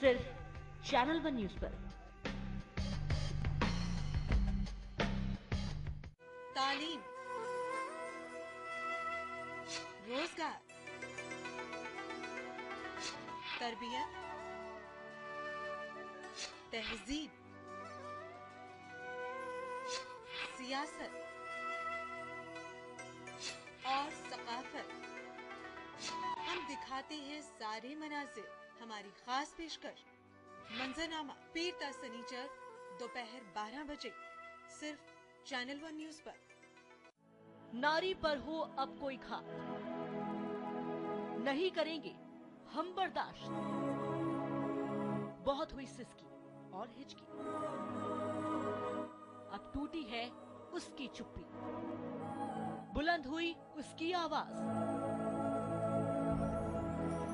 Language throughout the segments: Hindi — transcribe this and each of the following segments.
सिर्फ चैनल वन न्यूज पर। तालीम, रोजगार, तरबियत, तहजीब, सियासत और सकाफत। हम दिखाते हैं सारे मनाजिर। हमारी खास पेशकश मंजरनामा पीर ता सनीचर दोपहर 12 बजे सिर्फ चैनल वन न्यूज पर। नारी पर हो अब कोई घात, नहीं करेंगे हम बर्दाश्त। बहुत हुई सिसकी और हिचकी, अब टूटी है उसकी चुप्पी, बुलंद हुई उसकी आवाज।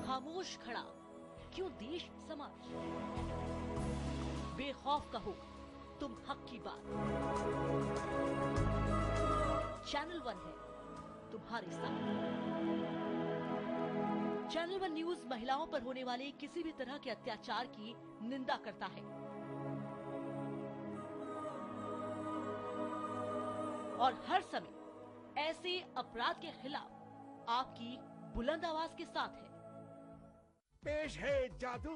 खामोश खड़ा क्यों देश समाज, बेखौफ कहो तुम हक की बात। चैनल वन है तुम्हारे साथ। चैनल वन न्यूज महिलाओं पर होने वाले किसी भी तरह के अत्याचार की निंदा करता है और हर समय ऐसे अपराध के खिलाफ आपकी बुलंद आवाज के साथ है। पेश है जादू।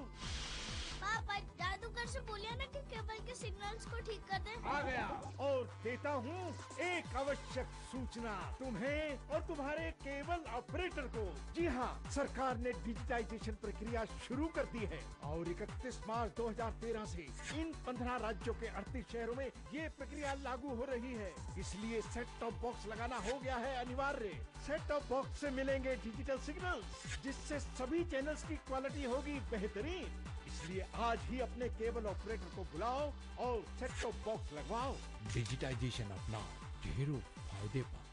पापा जादूगर से बोलिए ना कि केबल के सिग्नल्स को ठीक कर दे। आ गया और देता हूँ एक आवश्यक सूचना तुम्हें और तुम्हारे केबल ऑपरेटर को। जी हाँ, सरकार ने डिजिटाइजेशन प्रक्रिया शुरू कर दी है और 31 मार्च 2013 से इन 15 राज्यों के 38 शहरों में ये प्रक्रिया लागू हो रही है। इसलिए सेट टॉप बॉक्स लगाना हो गया है अनिवार्य। सेट टॉप बॉक्स से मिलेंगे डिजिटल सिग्नल, जिससे सभी चैनल्स की क्वालिटी होगी बेहतरीन। इसलिए आज ही अपने केबल ऑपरेटर को बुलाओ और सेट टॉप बॉक्स लगवाओ। डिजिटाइजेशन अपनाओ, ढेरों फायदे पाओ।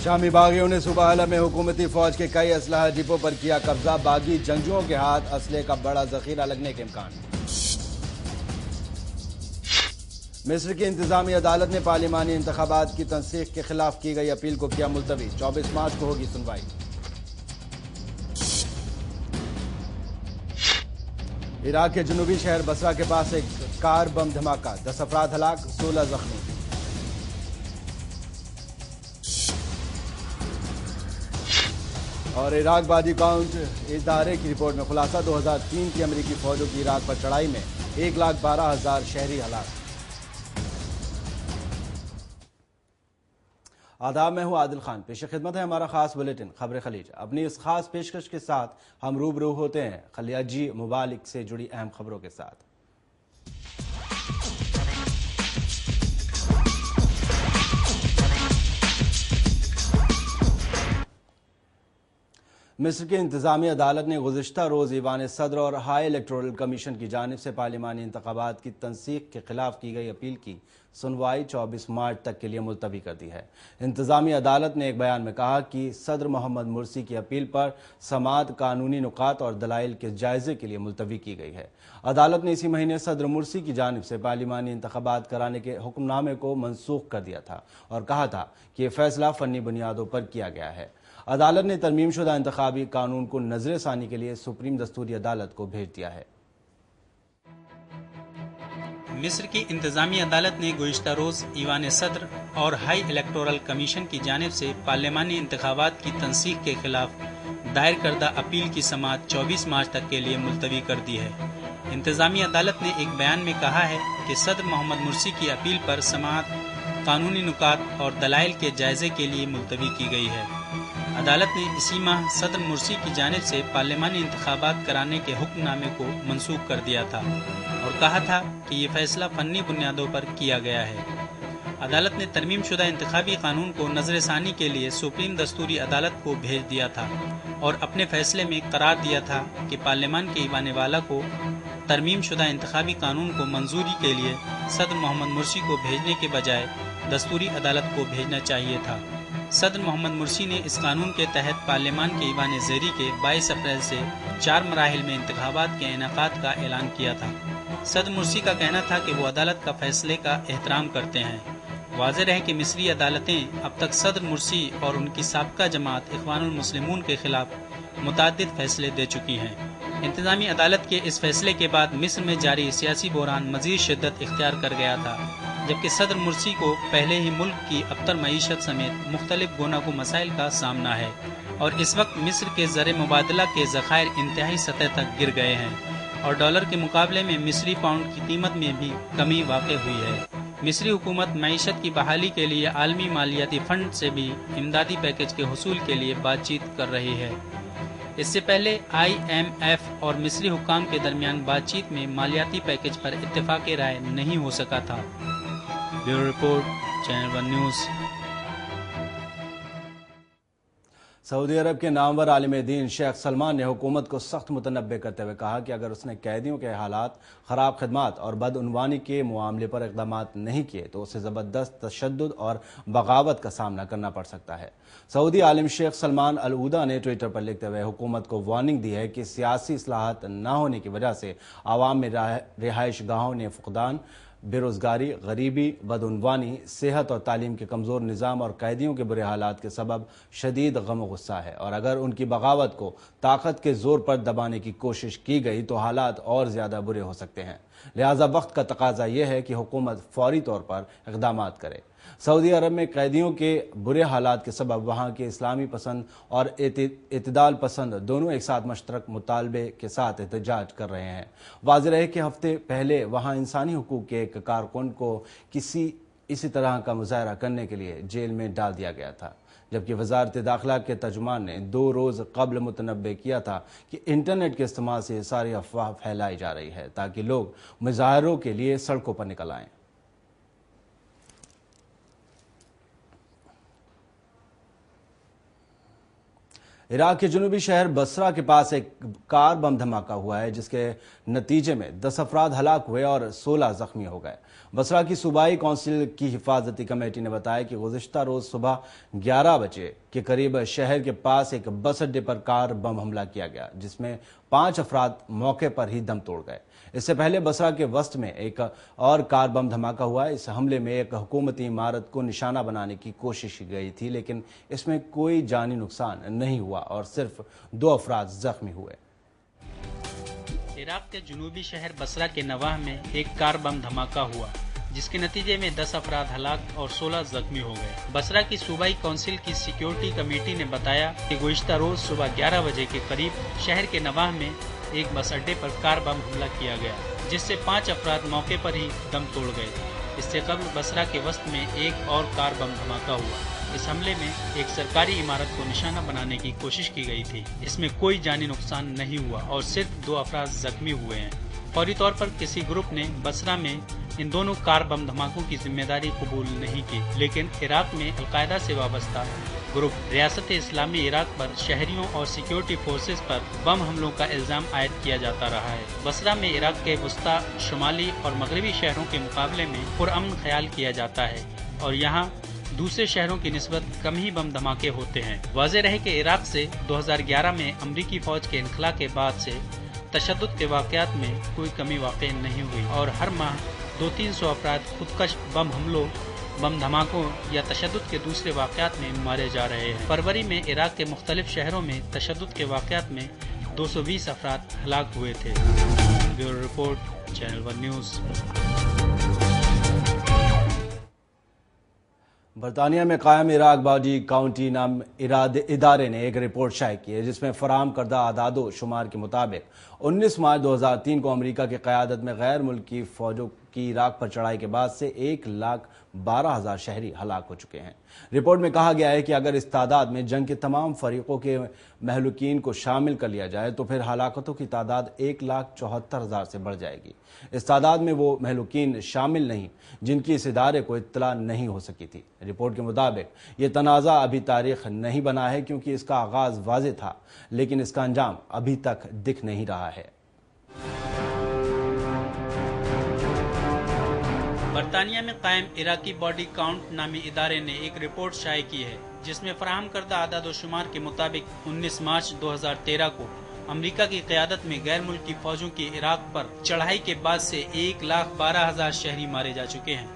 शामी बागियों ने सूबा आला में हुकूमती फौज के कई असलहा डिपो पर किया कब्जा। बागी जंगजुओं के हाथ असले का बड़ा जखीरा लगने के इम्कान। मिस्र की इंतजामी अदालत ने पार्लिमानी इंतखाबात की तंसीख के खिलाफ की गई अपील को किया मुलतवी। 24 मार्च को होगी सुनवाई। इराक के जनूबी शहर बसरा के पास एक कार बम धमाका, 10 अफराद हलाक, 16 जख्मी। और इराक बादी काउंट इदारे की रिपोर्ट में खुलासा, 2003 की अमेरिकी फौजों की इराक पर चढ़ाई में 1,12,000 शहरी हलाक। आदाब, मैं हूं आदिल खान। पेश खिदमत है हमारा खास बुलेटिन खबर खलीज। अपनी इस खास पेशकश के साथ हम रूबरू होते हैं खलियाजी मुबालिक से जुड़ी अहम खबरों के साथ। मिस्र की इंतजामी अदालत ने गुज़िश्ता रोज़ ईवान सदर और हाई इलेक्टोरल कमीशन की जानिब से पार्लिमानी इंतखाबात की तंसीख के खिलाफ की गई अपील की सुनवाई 24 मार्च तक के लिए मुलतवी कर दी है। इंतजामी अदालत ने एक बयान में कहा कि सदर मोहम्मद मुर्सी की अपील पर समात, कानूनी नुकात और दलाइल के जायजे के लिए मुलतवी की गई है। अदालत ने इसी महीने सदर मुर्सी की जानिब से पार्लिमानी इंतखाबात कराने के हुक्मनामे को मनसूख कर दिया था और कहा था कि यह फैसला फनी बुनियादों पर किया गया है। अदालत ने तरमीम शुदा इंतखाबी कानून को नजर सानी के लिए सुप्रीम दस्तूरी अदालत को भेज दिया है। मिस्र की इंतजामी अदालत ने गुज़िश्ता रोज ईवान सदर और हाई इलेक्टोरल कमीशन की जानिब से पार्लिमानी इंतखाबात की तंसीख के खिलाफ दायर करदा अपील की समाअत 24 मार्च तक के लिए मुलतवी कर दी है। इंतजामी अदालत ने एक बयान में कहा है कि सदर मोहम्मद मुर्सी की अपील पर समाअत, कानूनी नुकात और दलाइल के जायजे के लिए मुलतवी की गई है। अदालत ने इसी माह सदर मुर्सी की जानिब से पार्लिमानी इंतखाबात कराने के हुक्मनामे को मनसूख कर दिया था और कहा था कि ये फैसला फनी बुनियादों पर किया गया है। अदालत ने तरमीम शुदा इंतखाबी कानून को नजरसानी के लिए सुप्रीम दस्तूरी अदालत को भेज दिया था और अपने फैसले में करार दिया था कि पार्लियामान के ईवान वाला को तरमीम शुदा इंतखाबी कानून को मंजूरी के लिए सदर मोहम्मद मुर्सी को भेजने के बजाय दस्तूरी अदालत को भेजना चाहिए था। सदर मोहम्मद मुर्सी ने इस कानून के तहत पार्लियामान के ईवान ज़ेरी के 22 अप्रैल से 4 मराहिल में इंतखाबात के इनेकाद का ऐलान किया था। सदर मुर्सी का कहना था कि वो अदालत का फैसले का एहतराम करते हैं। वाज़ेह है कि मिस्री अदालतें अब तक सदर मुर्सी और उनकी साबका जमात इख्वानुल मुस्लिमून के खिलाफ मुतअद्दिद फैसले दे चुकी हैं। इंतजामी अदालत के इस फैसले के बाद मिस्र में जारी सियासी बहरान मजीद शिद्दत इख्तियार कर गया था, जबकि सदर मुर्सी को पहले ही मुल्क की अबतर मईशत समेत मुख्तलिफ गुनागो मसाइल का सामना है और इस वक्त मिस्र के ज़र मुबादला के ज़खायर इंतहाई सतह तक गिर गए हैं और डॉलर के मुकाबले में मिस्री पाउंड की कीमत में भी कमी वाक़ई हुई है। मिस्री हुकूमत मईशत की बहाली के लिए आलमी मालियाती फंड से भी इमदादी पैकेज के हुसूल के लिए बातचीत कर रही है। इससे पहले IMF और मिस्री हुक्काम के दरमियान बातचीत में मालियाती पैकेज पर इत्तेफाक राय नहीं हो सका था। Bureau report, channel 1 news. सऊदी अरब के नामवर आलिम दीन शेख सलमान ने हुकूमत को सख्त मुतनब्बे करते हुए कहा कि अगर उसने कैदियों के हालात, खराब खदमात और बदउनवानी के मामले पर इक़दाम नहीं किए तो उसे ज़बरदस्त तशद्दुद और बगावत का सामना करना पड़ सकता है। सऊदी आलिम शेख सलमान अल ऊदा ने ट्विटर पर लिखते हुए हुकूमत को वार्निंग दी है कि सियासी इस्लाहत न होने की वजह से आवाम में रिहाइश गाहों ने फुकदान, बेरोजगारी, गरीबी, बदउनवानी, सेहत और तालीम के कमज़ोर निज़ाम और कैदियों के बुरे हालात के सबब शदीद गम और गुस्सा है और अगर उनकी बगावत को ताकत के जोर पर दबाने की कोशिश की गई तो हालात और ज़्यादा बुरे हो सकते हैं। लिहाजा वक्त का तकाजा यह है कि हुकूमत फौरी तौर पर इक़दाम करे। सऊदी अरब में कैदियों के बुरे हालात के सबब वहाँ के इस्लामी पसंद और इत्दाल पसंद दोनों एक साथ मुश्तरक मुतालबे के साथ एहतजाज कर रहे हैं। वाज़ेह है कि हफ्ते पहले वहाँ इंसानी हुकूक के एक कारकुन को इसी तरह का मुजाहरा करने के लिए जेल में डाल दिया गया था, जबकि वज़ारत दाखिला के तर्जुमान ने 2 रोज़ कबल मुतनब्बे किया था कि इंटरनेट के इस्तेमाल से सारी अफवाह फैलाई जा रही है ताकि लोग मुजाहरों के लिए सड़कों पर निकल आएँ। इराक के जुनूबी शहर बसरा के पास एक कार बम धमाका हुआ है जिसके नतीजे में 10 अफराद हलाक हुए और 16 जख्मी हो गए। बसरा की सूबाई कौंसिल की हिफाजती कमेटी ने बताया कि गुज़िश्ता रोज सुबह 11 बजे के करीब शहर के पास एक बस अड्डे पर कार बम हमला किया गया जिसमें 5 अफराद मौके पर ही दम तोड़ गए। इससे पहले बसरा के वस्त में एक और कार बम धमाका हुआ। इस हमले में एक हुकूमती इमारत को निशाना बनाने की कोशिश की गई थी, लेकिन इसमें कोई जानी नुकसान नहीं हुआ और सिर्फ 2 अफराद जख्मी हुए। इराक के जुनूबी शहर बसरा के नवाह में एक कार बम धमाका हुआ जिसके नतीजे में 10 अफराद हलाक और 16 जख्मी हो गए। बसरा की सूबाई काउंसिल की सिक्योरिटी कमेटी ने बताया कि गुज़िश्ता रोज सुबह 11 बजे के करीब शहर के नवाह में एक बस अड्डे पर कार बम हमला किया गया जिससे 5 अफराद मौके पर ही दम तोड़ गए। इससे कबल बसरा के वस्त में एक और कार बम धमाका हुआ। इस हमले में एक सरकारी इमारत को निशाना बनाने की कोशिश की गई थी। इसमें कोई जानी नुकसान नहीं हुआ और सिर्फ 2 अफराद जख्मी हुए हैं। फौरी तौर पर किसी ग्रुप ने बसरा में इन दोनों कार बम धमाकों की जिम्मेदारी कबूल नहीं की, लेकिन इराक में अलकायदा से वाबस्ता ग्रुप रियासत इस्लामी इराक पर शहरियों और सिक्योरिटी फोर्सेस पर बम हमलों का इल्जाम आयद किया जाता रहा है। बसरा में इराक के वस्ता, शुमाली और मगरबी शहरों के मुकाबले में पुरअमन ख्याल किया जाता है और यहाँ दूसरे शहरों की निस्बत कम ही बम धमाके होते हैं। वाज़ेह रहे कि इराक से 2011 में अमरीकी फौज के इनखला के बाद से तशद्दुद के वाक़यात में कोई कमी वाक़ई नहीं हुई और हर माह 200-300 अफराद खुदकश बम हमलों, बम धमाकों या तशद्दुद के दूसरे वाक़यात में मारे जा रहे हैं। फरवरी में इराक के मुख्तलिफ शहरों में तशद्दुद के वाक़यात में 220 अफराद हलाक हुए थे। Bureau report, channel 1 news. बरतानिया में कायम इराक बॉडी काउंटी नाम इदारे ने एक रिपोर्ट शाये की है जिसमें फराहम करदा आदादो शुमार के मुताबिक 19 मार्च 2003 को अमरीका की क़यादत में गैर मुल्की फ़ौजों की इराक पर चढ़ाई के बाद से 1,12,000 शहरी हलाक हो चुके हैं। रिपोर्ट में कहा गया है कि अगर इस तादाद में जंग के तमाम फरीकों के महलूकीन को शामिल कर लिया जाए तो फिर हलाकतों की तादाद 1,74,000 से बढ़ जाएगी। इस तादाद में वो महलूकीन शामिल नहीं जिनकी इस इदारे को इत्तला नहीं हो सकी थी। रिपोर्ट के मुताबिक ये तनाज़ा अभी तारीख नहीं बना है क्योंकि इसका आगाज वाज़ेह था, लेकिन इसका अंजाम अभी तक दिख नहीं रहा है। बरतानिया में कायम इराकी बॉडी काउंट नामी इदारे ने एक रिपोर्ट शाये की है जिसमें फराहम करदा आदाद-ओ-शुमार के मुताबिक 19 मार्च 2013 को अमेरिका की क़यादत में गैर मुल्की फौजों की इराक पर चढ़ाई के बाद से 1,12,000 शहरी मारे जा चुके हैं।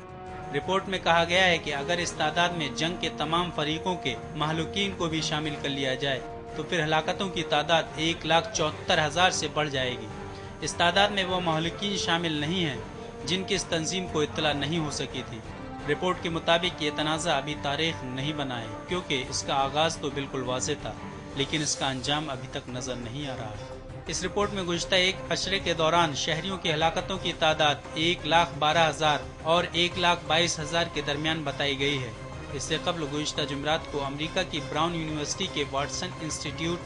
रिपोर्ट में कहा गया है कि अगर इस तादाद में जंग के तमाम फरीकों के महलूकीन को भी शामिल कर लिया जाए तो फिर हलाकतों की तादाद 1,74,000 से बढ़ जाएगी। इस तादाद में वो महलूकीन शामिल नहीं हैं जिनकी इस तंजीम को इत्तला नहीं हो सकी थी। रिपोर्ट के मुताबिक ये तनाज़ा अभी तारीख नहीं बना है क्योंकि इसका आगाज तो बिल्कुल वाज़ेह था, लेकिन इसका अंजाम अभी तक नजर नहीं आ रहा है। इस रिपोर्ट में गुज़श्ता एक अशरे के दौरान शहरियों की हलाकतों की तादाद 1,12,000 और 1,22,000 के दरमियान बताई गई है। इससे कबल गुज़श्ता जुमरात को अमेरिका की ब्राउन यूनिवर्सिटी के वाटसन इंस्टीट्यूट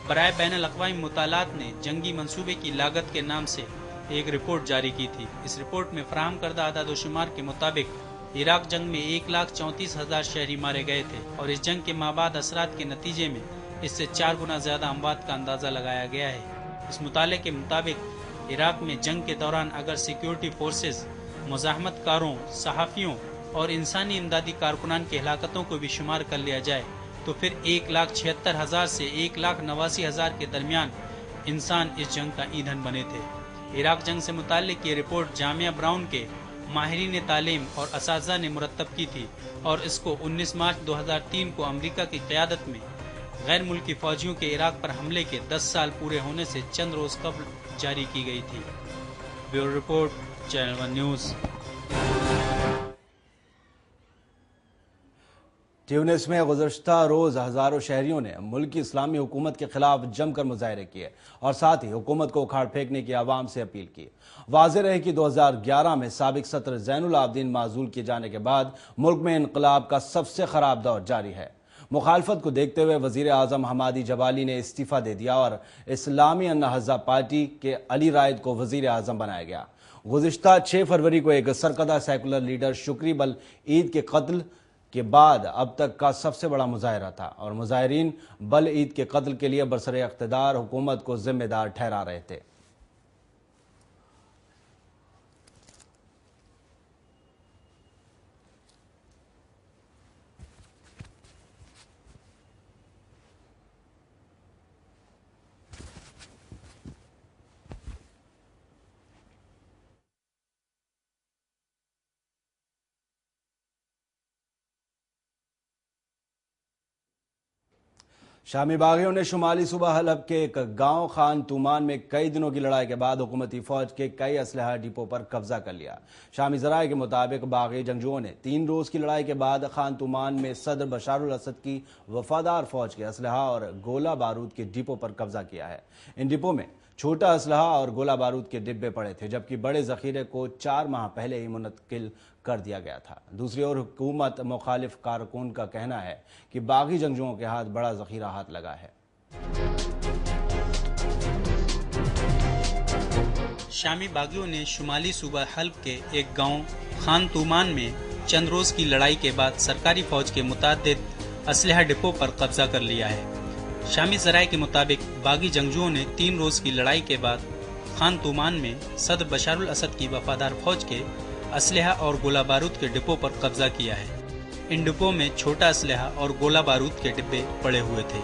बराए बैनुल-अक़वामी मुतालात ने जंगी मंसूबे की लागत के नाम से एक रिपोर्ट जारी की थी। इस रिपोर्ट में फराहम करदा आदाद-ओ-शुमार के मुताबिक इराक जंग में 1,34,000 शहरी मारे गए थे और इस जंग के माबाद असरात के नतीजे में इससे 4 गुना ज्यादा अमवात का अंदाजा लगाया गया है। इस मुताले के मुताबिक इराक में जंग के दौरान अगर सिक्योरिटी फोर्सेज, मुजाहमतकारों, सहाफियों और इंसानी इमदादी कारकुनान की हलाकतों को भी शुमार कर लिया जाए तो फिर 1,76,000 से 1,89,000 के दरमियान इंसान इस जंग का ईंधन बने थे। इराक जंग से मुताल्लिक ये रिपोर्ट जामिया ब्राउन के माहिरीन तालीम और असातिज़ा ने मुरत्तब की थी और इसको 19 मार्च 2003 को अमेरिका की क़यादत में गैर मुल्की फौजियों के इराक पर हमले के 10 साल पूरे होने से चंद रोज कबल जारी की गई थी। Bureau report, channel 1 news. Tunis में गुज़श्ता रोज़ हज़ारों शहरियों ने मुल्क की इस्लामी हुकूमत के खिलाफ जमकर मुजाहरे किए और साथ ही हुकूमत को उखाड़ फेंकने की आवाम से अपील की। वाज़ेह रहे कि 2011 में साबिक सदर ज़ैनुल आबदीन माज़ूल किए जाने के बाद मुल्क में इनकलाब का सबसे ख़राब दौर जारी है। मुखालफत को देखते हुए वज़ीर आज़म हमादी जबाली ने इस्तीफ़ा दे दिया और इस्लामी अन्नहज़ा पार्टी के अली रायद को वज़ीर आज़म बनाया गया। गुज़श्ता 6 फरवरी को एक सरकदा सेकुलर लीडर शुक्री बल ईद के कत्ल के बाद अब तक का सबसे बड़ा मुजाहरा था और मुजाहिरीन बल ईद के कत्ल के लिए बरसरे इख्तिदार हुकूमत को जिम्मेदार ठहरा रहे थे। शामी बागियों ने शुमाली सूबा हलब के एक गांव खान तुमान में कई दिनों की लड़ाई के बाद हुकूमती फौज के कई असलहा डिपो पर कब्जा कर लिया। शामी ज़राए के मुताबिक बागी जंगजुओं ने 3 रोज की लड़ाई के बाद खान तुमान में सदर बशारुल असद की वफादार फौज के असलहा और गोला बारूद के डिपो पर कब्जा किया है। इन डिपो में छोटा असलहा और गोला बारूद के डिब्बे पड़े थे, जबकि बड़े जखीरे को 4 माह पहले ही मुनक्किल कर दिया गया था। दूसरी ओर हुकूमत मुखालिफ कारकुन का कहना है कि बागी जंगजुओं के हाथ बड़ा जखीरा हाथ लगा है। शामी बागियों ने शुमाली सूबा हल्ब के एक गांव खान तुमान में चंद रोज की लड़ाई के बाद सरकारी फौज के मुतादिद असलहा डिपो पर कब्जा कर लिया है। शामी ज़राए के मुताबिक बागी जंगजुओं ने 3 रोज की लड़ाई के बाद खान तुमान में सदर बशारुल असद की वफादार फौज के असलहा और गोला बारूद के डिपो पर कब्जा किया है। इन डिपो में छोटा असलहा और गोला बारूद के डिब्बे पड़े हुए थे,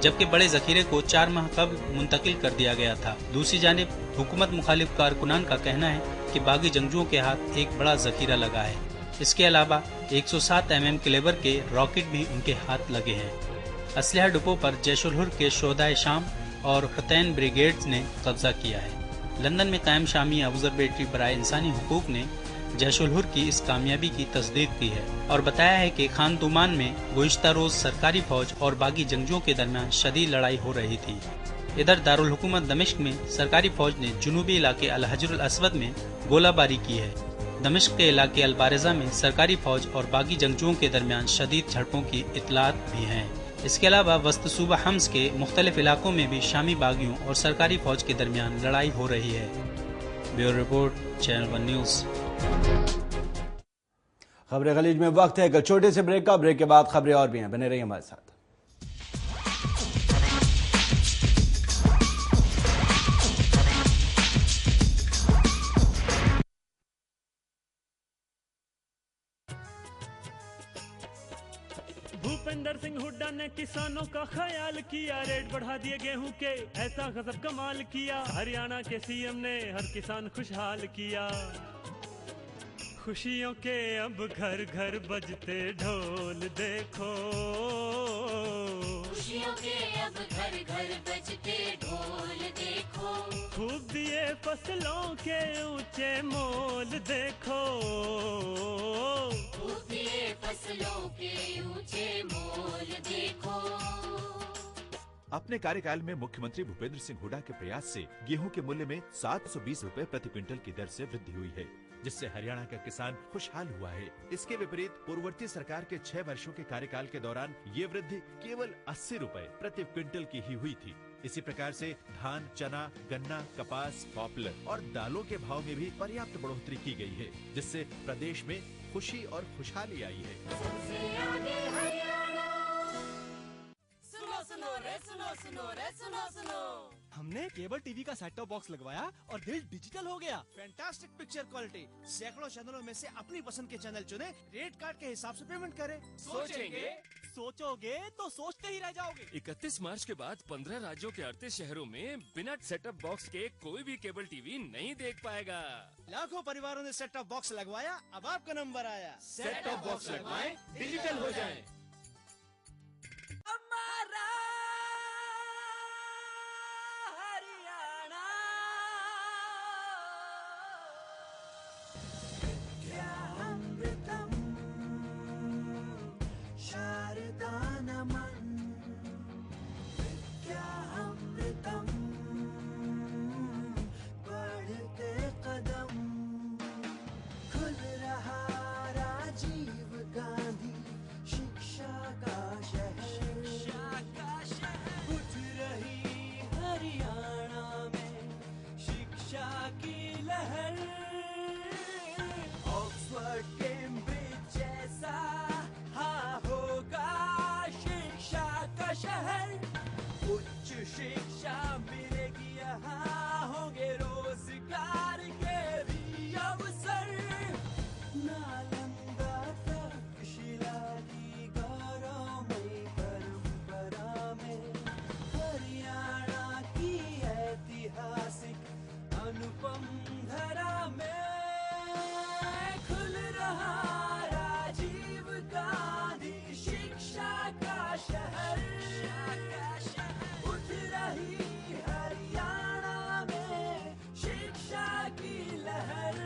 जबकि बड़े जखीरे को 4 माह कबल मुंतकिल कर दिया गया था। दूसरी जानिब हुकूमत मुखालिफ कारकुनान का कहना है कि बागी जंगजुओं के हाथ एक बड़ा जखीरा लगा है। इसके अलावा 107 mm कैलिबर के रॉकेट भी उनके हाथ लगे हैं। असलहा डिपो पर जैश-उल-हुर के शोहदाए शाम और हुतैन ब्रिगेड्स ने कब्जा किया है। लंदन में कायम शामी ऑब्जर्वेटरी बराए इंसानी हुकूक ने जैश-उल-हुर की इस कामयाबी की तस्दीक की है और बताया है कि खान तुमान में गुज़श्ता रोज सरकारी फौज और बागी जंगजुओं के दरमियान शदीद लड़ाई हो रही थी। इधर दारुल हुकूमत दमिश्क में सरकारी फौज ने जुनूबी इलाके अल हजरुल अस्वद में गोलाबारी की है। दमिश्क के इलाके अल बारिजा में सरकारी फौज और बागी जंगजुओं के दरमियान शदीद झड़पों की इतलात भी हैं। इसके अलावा वस्त सूबा हम्स के मुख्तलिफ इलाकों में भी शामी बागियों और सरकारी फौज के दरमियान लड़ाई हो रही है। Bureau report, channel 1 news. खबरें खलीज में वक्त है एक छोटे से ब्रेक का। ब्रेक के बाद खबरें और भी हैं, बने रहिए हमारे साथ। भूपेंद्र सिंह हुड्डा ने किसानों का ख्याल किया, रेट बढ़ा दिए गेहूं के, ऐसा गजब कमाल किया। हरियाणा के सीएम ने हर किसान खुशहाल किया। खुशियों के अब घर घर बजते ढोल देखो, खुशियों के अब घर घर बजते ढोल देखो। खूब दिए फसलों के ऊंचे मोल देखो, खूब दिए फसलों के ऊंचे मोल देखो। अपने कार्यकाल में मुख्यमंत्री भूपेंद्र सिंह हुड्डा के प्रयास से गेहूं के मूल्य में 720 रुपए प्रति क्विंटल की दर से वृद्धि हुई है, जिससे हरियाणा का किसान खुशहाल हुआ है। इसके विपरीत पूर्ववर्ती सरकार के 6 वर्षों के कार्यकाल के दौरान ये वृद्धि केवल 80 रुपए प्रति क्विंटल की ही हुई थी। इसी प्रकार से धान, चना, गन्ना, कपास, पॉपुलर और दालों के भाव में भी पर्याप्त बढ़ोतरी की गई है, जिससे प्रदेश में खुशी और खुशहाली आई है। हमने केबल टीवी का सेट टॉप बॉक्स लगवाया और दिल डिजिटल हो गया। फैंटास्टिक पिक्चर क्वालिटी, सैकड़ों चैनलों में से अपनी पसंद के चैनल चुने, रेट कार्ड के हिसाब से पेमेंट करें। सोचोगे तो सोचते ही रह जाओगे। 31 मार्च के बाद 15 राज्यों के 38 शहरों में बिना सेटअप बॉक्स के कोई भी केबल टीवी नहीं देख पाएगा। लाखों परिवारों ने सेट टॉप बॉक्स लगवाया, अब आपका नंबर आया। सेट टॉप बॉक्स लगवाएं, डिजिटल हो जाएं। शिक्षा मिलेगी यहाँ, होंगे रोजगार के भी अवसर। नालंदा तक्षशिला की गौरवमयी परंपरा में हरियाणा की ऐतिहासिक अनुपम धरा में खुल रहा राजीव गांधी शिक्षा का शहर। हरियाणा में शिक्षा की लहर।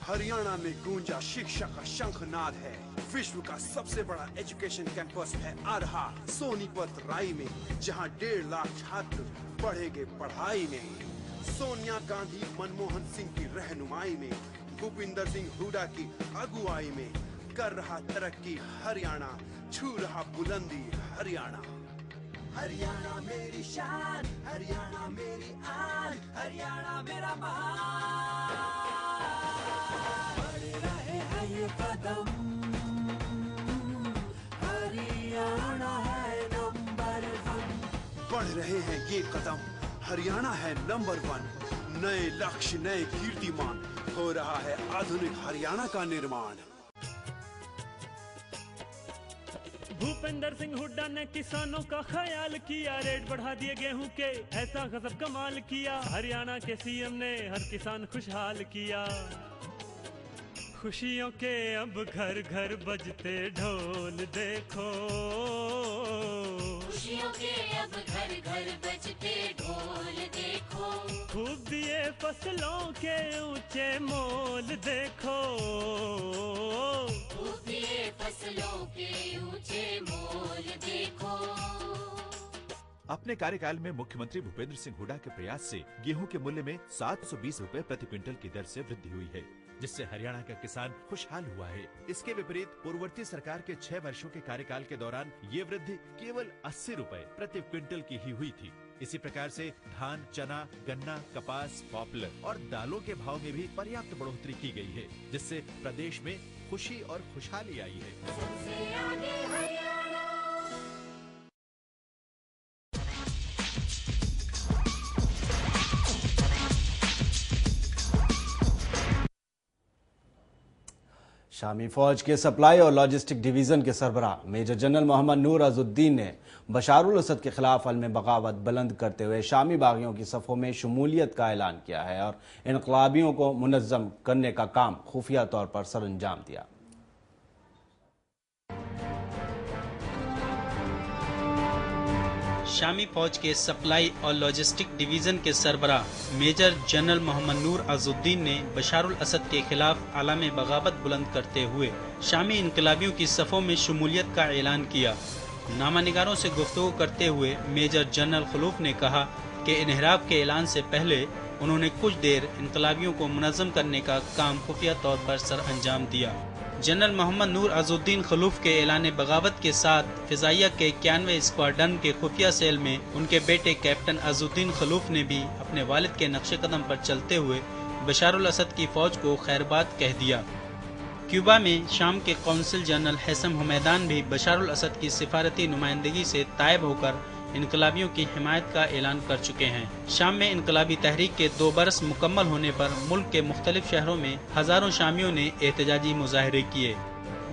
हरियाणा में गूंजा शिक्षा का शंखनाद है। विश्व का सबसे बड़ा एजुकेशन कैंपस है आ रहा सोनीपत राई में, जहां 1.5 लाख छात्र पढ़ेंगे पढ़ाई में। सोनिया गांधी, मनमोहन सिंह की रहनुमाई में, भूपेंद्र सिंह हुड्डा की अगुवाई में कर रहा तरक्की हरियाणा, छू रहा बुलंदी हरियाणा। हरियाणा मेरी शान, हरियाणा मेरी आन, हरियाणा मेरा महान। बढ़ रहे हैं ये कदम, हरियाणा है नंबर 1। बढ़ रहे हैं ये कदम, हरियाणा है नंबर 1। नए लक्ष्य, नए कीर्तिमान, हो रहा है आधुनिक हरियाणा का निर्माण। भूपेंद्र सिंह हुड्डा ने किसानों का ख्याल किया, रेट बढ़ा दिए गेहूं के, ऐसा गजब कमाल किया। हरियाणा के सीएम ने हर किसान खुशहाल किया। खुशियों के अब घर घर बजते ढोल देखो, खुशियों के अब घर घर बजते ढोल देखो। खूब दिए फसलों के ऊंचे मोल देखो, खूब दिए फसलों के ऊंचे मोल देखो। अपने कार्यकाल में मुख्यमंत्री भूपेंद्र सिंह हुड्डा के प्रयास से गेहूं के मूल्य में 720 रुपए प्रति क्विंटल की दर से वृद्धि हुई है, जिससे हरियाणा का किसान खुशहाल हुआ है। इसके विपरीत पूर्ववर्ती सरकार के 6 वर्षों के कार्यकाल के दौरान ये वृद्धि केवल 80 रुपए प्रति क्विंटल की ही हुई थी। इसी प्रकार से धान, चना, गन्ना, कपास, पॉपुलर और दालों के भाव में भी पर्याप्त बढ़ोतरी की गई है, जिससे प्रदेश में खुशी और खुशहाली आई है। शामी फौज के सप्लाई और लॉजिस्टिक डिवीजन के सरबराह मेजर जनरल मोहम्मद नूर अजुद्दीन ने बशारुल असद के खिलाफ अलम बगावत बुलंद करते हुए शामी बागियों की सफ़ों में शमूलियत का ऐलान किया है और इनकलाबियों को मुनज़्ज़म करने का काम खुफिया तौर पर सरअंजाम दिया। शामी फौज के सप्लाई और लॉजिस्टिक डिवीजन के सरबराह मेजर जनरल मोहम्मद नूर अजुद्दीन ने बशारुल असद के खिलाफ आलम बगावत बुलंद करते हुए शामी इनकलाबियों की सफ़ों में शमूलियत का ऐलान किया। नामानिगारों से गुफ्तगू करते हुए मेजर जनरल खलूफ ने कहा कि इन्हराब के ऐलान से पहले उन्होंने कुछ देर इनकलाबियों को मुनज़्ज़म करने का काम खुफिया तौर पर सर अंजाम दिया। जनरल मोहम्मद नूर अजुद्दीन खलूफ के ऐलान बगावत के साथ फिजाइया के 91 स्क्वाड्रन के खुफिया सेल में उनके बेटे कैप्टन अजुद्दीन खलूफ ने भी अपने वालिद के नक्शे कदम पर चलते हुए बशारुल असद की फौज को खैरबाद कह दिया। क्यूबा में शाम के कौंसिल जनरल हैसम हुमैदान भी बशारुल असद की सिफारती नुमाइंदगी से तायब होकर इनकलाबियों की हिमायत का ऐलान कर चुके हैं। शाम में इनकलाबी तहरीक के 2 बरस मुकम्मल होने पर मुल्क के मुख्तलिफ शहरों में हजारों शामियों ने एहतजाजी मुजाहरे किए।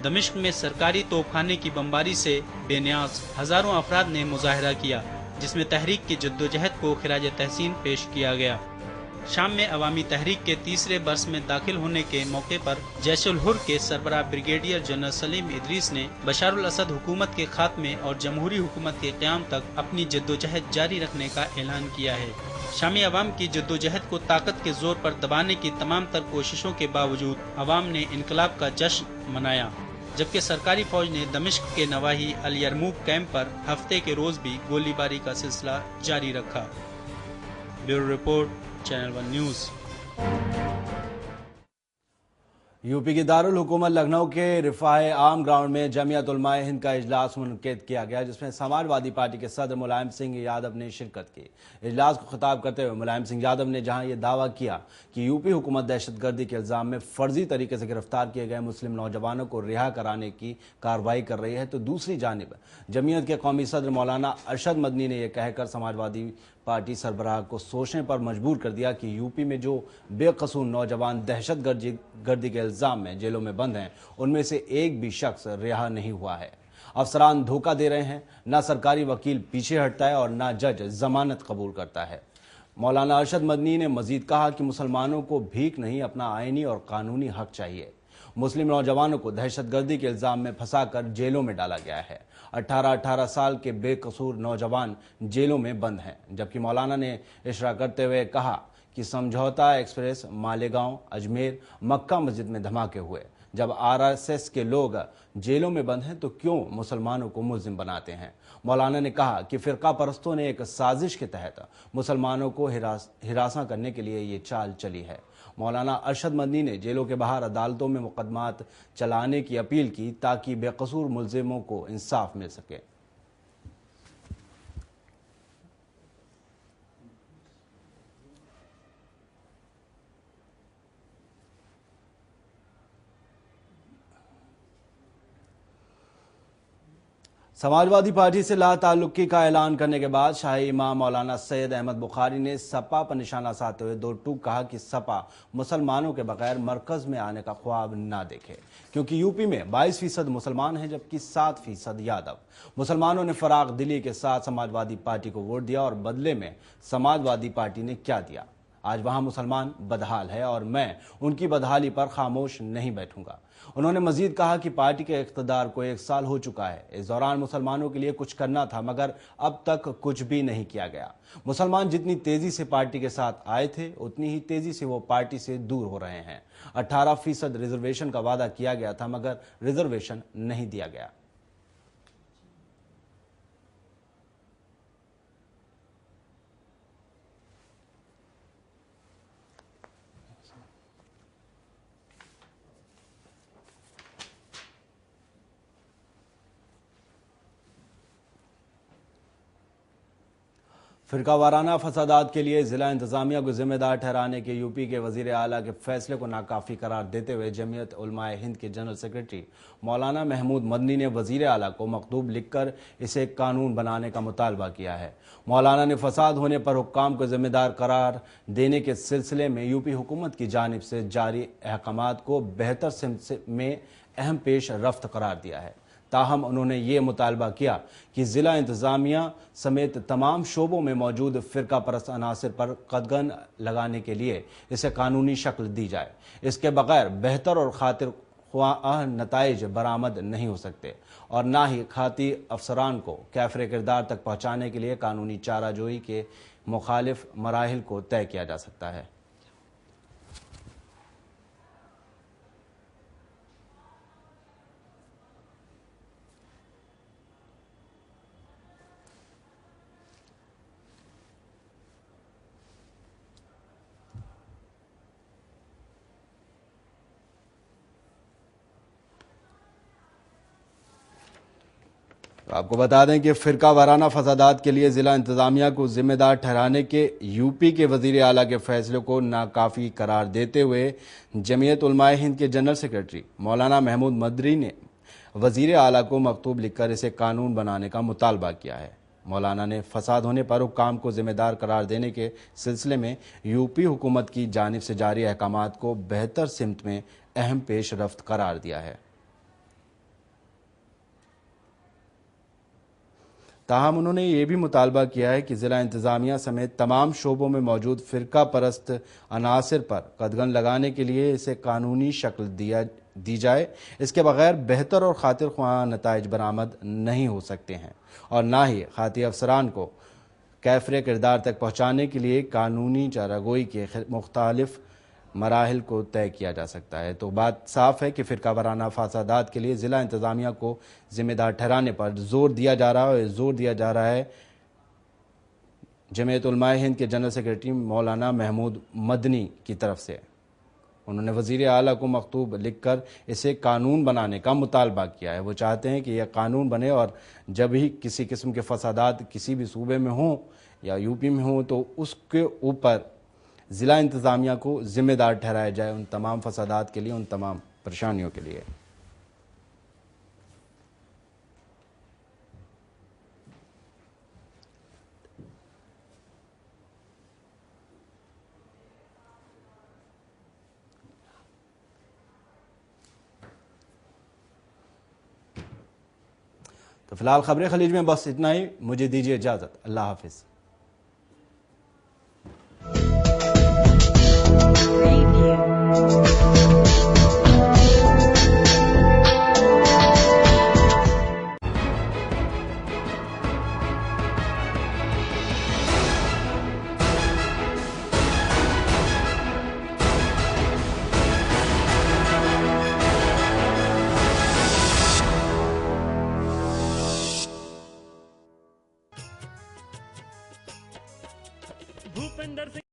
दमिश्क में सरकारी तोपखाने की बमबारी से बेनियाज हजारों अफराद ने मुजाहरा किया, जिसमें तहरीक की जद्दोजहद को खिराज तहसीन पेश किया गया। शाम में अवामी तहरीक के 3रे बरस में दाखिल होने के मौके पर जैशुल हुर के सरबराह ब्रिगेडियर जनरल सलीम इदरीस ने बशारुल असद हुकूमत के खात्मे और जमहूरी हुकूमत के क़याम तक अपनी जद्दोजहद जारी रखने का ऐलान किया है। शामी अवाम की जद्दोजहद को ताकत के जोर पर दबाने की तमाम तर कोशिशों के बावजूद अवाम ने इनकलाब का जश्न मनाया, जबकि सरकारी फौज ने दमिश्क के नवाही अल यरमूक कैंप पर हफ्ते के रोज भी गोलीबारी का सिलसिला जारी रखा। Bureau report, channel 1 news. UP की दारुल हुकूमत लखनऊ के रिफाह आम ग्राउंड में जमियत उलमाए हिंद का इजलास मुनक़िद किया गया, जिसमें समाजवादी पार्टी के सदर मुलायम सिंह यादव ने शिरकत की। इजलास को खिताब करते हुए मुलायम सिंह यादव ने जहां ये दावा किया कि यूपी हुकूमत दहशतगर्दी के इल्ज़ाम में फर्जी तरीके से गिरफ्तार किए गए मुस्लिम नौजवानों को रिहा कराने की कार्रवाई कर रही है, तो दूसरी जानिब जमियत के कौमी सदर मौलाना अरशद मदनी ने यह कहकर समाजवादी पार्टी सरबराह को सोचने पर मजबूर कर दिया कि यूपी में जो बेकसूर नौजवान दहशतगर्दी के इल्ज़ाम में जेलों में बंद हैं, उनमें से एक भी शख्स रिहा नहीं हुआ है। अफसरान धोखा दे रहे हैं, ना सरकारी वकील पीछे हटता है और ना जज जमानत कबूल करता है। मौलाना अरशद मदनी ने मजीद कहा कि मुसलमानों को भीख नहीं, अपना आईनी और कानूनी हक चाहिए। मुस्लिम नौजवानों को दहशतगर्दी के इल्ज़ाम में फंसाकर जेलों में डाला गया है। 18-18 साल के बेकसूर नौजवान जेलों में बंद हैं, जबकि मौलाना ने इशरा करते हुए कहा कि समझौता एक्सप्रेस, मालेगांव, अजमेर, मक्का मस्जिद में धमाके हुए। जब आरएसएस के लोग जेलों में बंद हैं तो क्यों मुसलमानों को मुल्जिम बनाते हैं। मौलाना ने कहा कि फ़िरका परस्तों ने एक साजिश के तहत मुसलमानों को हिरासा करने के लिए ये चाल चली है। मौलाना अरशद मदनी ने जेलों के बाहर अदालतों में मुकदमात चलाने की अपील की ताकि बेकसूर मुल्जिमों को इंसाफ मिल सके। समाजवादी पार्टी से लाताल्लुकी का ऐलान करने के बाद शाही इमाम मौलाना सैयद अहमद बुखारी ने सपा पर निशाना साधते हुए 2 टूक कहा कि सपा मुसलमानों के बगैर मरकज में आने का ख्वाब ना देखे, क्योंकि यूपी में 22% मुसलमान हैं जबकि 7% यादव। मुसलमानों ने फराग दिली के साथ समाजवादी पार्टी को वोट दिया और बदले में समाजवादी पार्टी ने क्या दिया। आज वहां मुसलमान बदहाल है और मैं उनकी बदहाली पर खामोश नहीं बैठूंगा। उन्होंने मजीद कहा कि पार्टी के इख्तिदार को 1 साल हो चुका है। इस दौरान मुसलमानों के लिए कुछ करना था, मगर अब तक कुछ भी नहीं किया गया। मुसलमान जितनी तेजी से पार्टी के साथ आए थे, उतनी ही तेजी से वो पार्टी से दूर हो रहे हैं। 18% रिजर्वेशन का वादा किया गया था, मगर रिजर्वेशन नहीं दिया गया। फिरकावाराना फसादात के लिए जिला इंतजामिया को जिम्मेदार ठहराने के यूपी के वजीर आला के फैसले को नाकाफी करार देते हुए जमीयत उलमाए हिंद के जनरल सेक्रेटरी मौलाना महमूद मदनी ने वजीर आला को मकतूब लिखकर इसे कानून बनाने का मुतालबा किया है। मौलाना ने फसाद होने पर हुक्काम को जिम्मेदार करार देने के सिलसिले में यूपी हुकूमत की जानिब से जारी अहकामात को बेहतर सिमत में अहम पेश रफ्त करार दिया है। ताहम उन्होंने ये मुतालबा किया कि जिला इंतजामिया समेत तमाम शोबों में मौजूद फिरका परस्त अनासर पर कदगन लगाने के लिए इसे कानूनी शक्ल दी जाए। इसके बगैर बेहतर और खातिर ख्वाह नताइज बरामद नहीं हो सकते और ना ही खाती अफसरान को कैफरे किरदार तक पहुँचाने के लिए कानूनी चाराजोई के मुखालिफ मराहिल को तय किया जा सकता है। आपको बता दें कि फिरका वाराना फसादात के लिए जिला इंतजामिया को जिम्मेदार ठहराने के यूपी के वजीर आला के फैसले को नाकाफी करार देते हुए जमीयत उलमाए हिंद के जनरल सेक्रेटरी मौलाना महमूद मदनी ने वजीर आला को मकतूब लिखकर इसे कानून बनाने का मुतालबा किया है। मौलाना ने फसाद होने पर हुक्काम को जिम्मेदार करार देने के सिलसिले में यूपी हुकूमत की जानिब से जारी अहकामात को बेहतर सिमत में अहम पेश रफ्त करार दिया है। ताहम उन्होंने ये भी मुतालबा किया है कि जिला इंतजामिया समेत तमाम शोबों में मौजूद फिरका परस्त अनासर पर कदगन लगाने के लिए इसे कानूनी शक्ल दी जाए। इसके बगैर बेहतर और खातिर ख्वाह नताइज बरामद नहीं हो सकते हैं और ना ही खाती अफसरान को कैफरे किरदार तक पहुँचाने के लिए कानूनी चारागोई के मुख्तलिफ मराहिल को तय किया जा सकता है। तो बात साफ है कि फिरका वाराना फसादात के लिए जिला इंतजामिया को जिम्मेदार ठहराने पर जोर दिया जा रहा है। जोर दिया जा रहा है जमीयत उलमाए हिंद के जनरल सेक्रेटरी मौलाना महमूद मदनी की तरफ से। उन्होंने वजीर आला को मकतूब लिखकर इसे कानून बनाने का मुतालबा किया है। वो चाहते हैं कि यह कानून बने और जब भी किसी किस्म के फसादात किसी भी सूबे में हों या यूपी में हों तो उसके ऊपर जिला इंतजामिया को जिम्मेदार ठहराया जाए उन तमाम फसादात के लिए, उन तमाम परेशानियों के लिए। तो फिलहाल खबरें खलीज में बस इतना ही। मुझे दीजिए इजाजत। अल्लाह हाफिज। भूपेंद्र सिंह